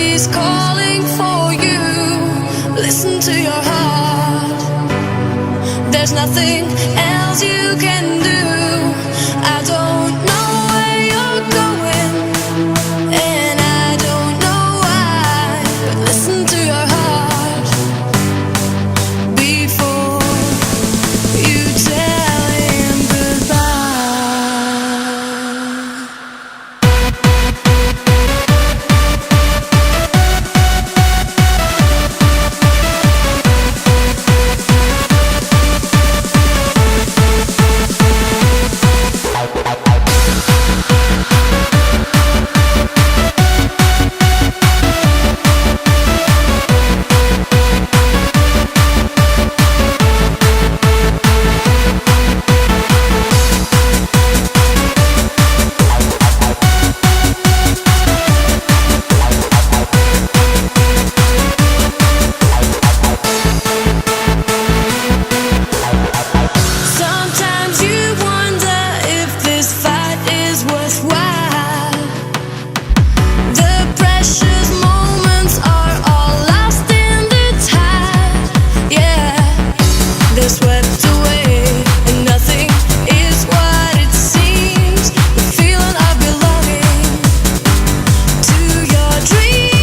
he's calling for you, listen to your heart. There's nothing else you can do. I don't know where you're going, and I don't know why, but listen to your heart before you tell him goodbye. Sometimes you wonder if this fight is worthwhile. The precious moments are all lost in the tide. Yeah, they're swept away, and nothing is what it seems. The feeling of belonging to your dream.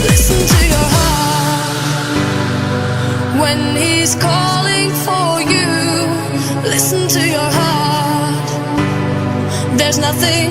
Listen to your heart when he's calling for you. Listen to your heart. There's nothing